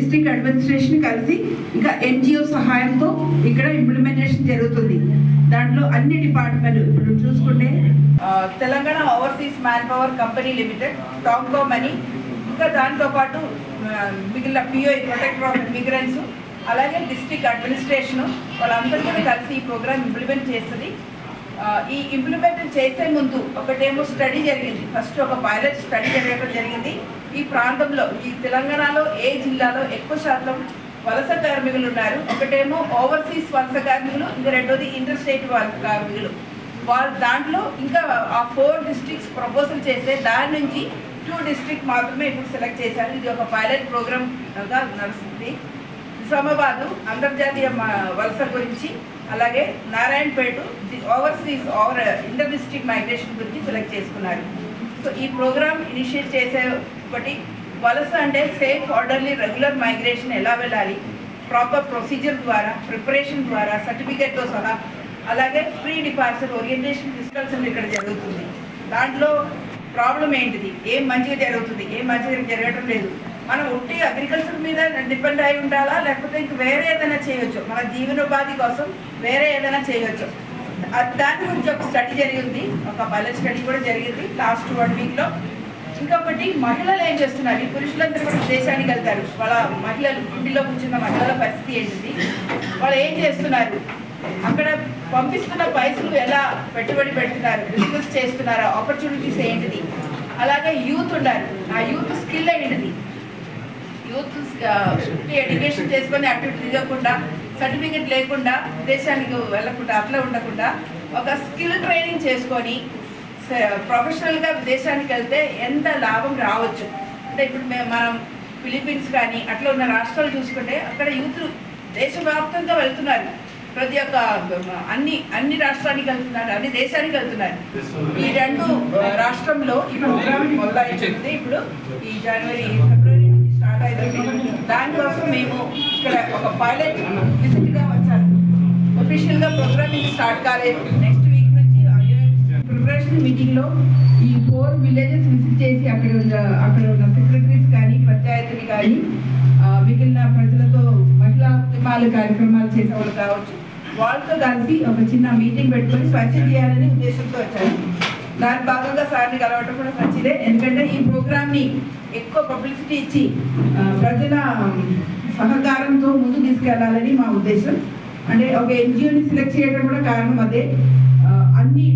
District administration కలిసి ఇంకా NGO సహాయంతో ఇక్కడ ఇంప్లిమెంటేషన్ జరుగుతుంది. దాంట్లో అన్ని డిపార్ట్మెంట్లు ఇప్పుడు చూసుకుంటే Telangana overseas manpower company limited, టాంకో మనీ, ఇంకా దాంతోపాటు మిగిలిన పిఓఐ ప్రొటెక్టర్ ఆఫ్ ఇమిగ్రెంట్స్, అలాగే డిస్ట్రిక్ట్ అడ్మినిస్ట్రేషను వాళ్ళందరూ కూడా కలిసి ఈ ప్రోగ్రామ్ ఇంప్లిమెంట్ చేస్తుంది. ఈ ఇంప్లిమెంట్ చేసే ముందు ఒకటేమో స్టడీ జరిగింది. ఫస్ట్ ఒక పైలట్ స్టడీ జరగడం జరిగింది. ఈ ప్రాంతంలో ఈ తెలంగాణలో ఏ జిల్లాలో ఎక్కువ శాతం వలస కార్మికులు ఉన్నారు, ఒకటేమో ఓవర్సీస్ వలస కార్మికులు, ఇంకా రెండోది ఇంటర్ స్టేట్ వలస కార్మికులు. దాంట్లో ఇంకా ఆ 4 డిస్ట్రిక్ట్స్ ప్రపోజల్ చేస్తే దాని నుంచి 2 డిస్ట్రిక్ట్ మాత్రమే ఇప్పుడు సెలెక్ట్ చేశారు. ఇది ఒక పైలట్ ప్రోగ్రామ్గా నడుస్తుంది. నిజామాబాదు అంతర్జాతీయ వలస గురించి, అలాగే Narayanpet overseas inter district migration గురించి సెలెక్ట్ చేసుకున్నారు. సో ఈ ప్రోగ్రామ్ ఇనిషియేట్ చేసే ఒకటి వలస అంటే సేఫ్, ఆర్డర్లీ, రెగ్యులర్ మైగ్రేషన్ ఎలా వెళ్ళాలి, ప్రాపర్ ప్రొసీజర్ ద్వారా, ప్రిపరేషన్ ద్వారా, సర్టిఫికేట్తో సహా, అలాగే ప్రీ డిపార్చర్ ఓరియంటేషన్ డిస్కషన్ ఇక్కడ జరుగుతుంది. దాంట్లో ప్రాబ్లం ఏంటిది, ఏం మంచిగా జరుగుతుంది, ఏం మంచిగా జరగడం లేదు, మనం ఒట్టి అగ్రికల్చర్ మీద డిపెండ్ అయి ఉండాలా, లేకపోతే ఇంక వేరే ఏదైనా చేయొచ్చు, మన జీవనోపాధి కోసం వేరే ఏదైనా చేయొచ్చు, దాని గురించి ఒక స్టడీ జరిగింది. ఒక పైలట్ స్టడీ కూడా జరిగింది లాస్ట్ 1 వీక్లో. ఇంకొకటి మహిళలు ఏం చేస్తున్నారు, ఈ పురుషులందరూ కూడా దేశానికి వెళ్తారు, వాళ్ళ మహిళలు ఇంటిలో కూర్చున్న మహిళల పరిస్థితి ఏంటిది, వాళ్ళు ఏం చేస్తున్నారు, అక్కడ పంపిస్తున్న పైసలు ఎలా పెట్టుబడి పెడుతున్నారు, బిజినెస్ చేస్తున్నారా, ఆపర్చునిటీస్ ఏంటిది, అలాగే యూత్ ఉన్నారు, ఆ యూత్ స్కిల్ ఏంటిది, యూత్ ఎడ్యుకేషన్ చేసుకొని అటు తిరగకుండా, సర్టిఫికెట్ లేకుండా దేశానికి వెళ్ళకుండా, అట్లా ఉండకుండా ఒక స్కిల్ ట్రైనింగ్ చేసుకొని ప్రొఫెషనల్గా దేశానికి వెళ్తే ఎంత లాభం రావచ్చు. అంటే ఇప్పుడు మనం ఫిలిప్పీన్స్ కానీ అట్లా ఉన్న రాష్ట్రాలు చూసుకుంటే అక్కడ యూత్ దేశవ్యాప్తంగా వెళ్తున్నారు. ప్రతి ఒక్క అన్ని రాష్ట్రానికి వెళ్తున్నారు, అన్ని దేశానికి వెళ్తున్నారు. ఈ 2 రాష్ట్రంలో ఈ ప్రోగ్రామ్ మొదలైంది. ఇప్పుడు ఈ ఫిబ్రవరి నుంచి స్టార్ట్ అవుతుంది. దానికోసం మేము ఇక్కడ ఒక పైలట్ విజిట్గా వచ్చాను. ఒఫీషియల్గా ప్రోగ్రామింగ్ స్టార్ట్ కాలేదు. నెక్స్ట్ వీక్ నుంచి ప్రిపరేషన్ మీటింగ్లో ఈ 4 విలేజెస్ విజిట్ చేసి అక్కడ ఉన్న సెక్రటరీస్ కానీ, పంచాయతీలు కానీ, మిగిలిన ప్రజలతో మహిళా ఉద్యమాలు కార్యక్రమాలు చేసేవాళ్ళు కావచ్చు, వాళ్ళతో కలిసి ఒక చిన్న మీటింగ్ పెట్టుకొని పరిచయం చేయాలనే ఉద్దేశంతో వచ్చాను. దాని భాగంగా సార్ని కలవటం కూడా మంచిదే. ఎందుకంటే ఈ ప్రోగ్రామ్ని ఎక్కువ పబ్లిసిటీ ఇచ్చి ప్రజల సహకారంతో ముందు తీసుకెళ్లాలని మా ఉద్దేశం. అంటే ఒక ఎన్జిఓని సెలెక్ట్ చేయడం కూడా కారణం అదే. అన్ని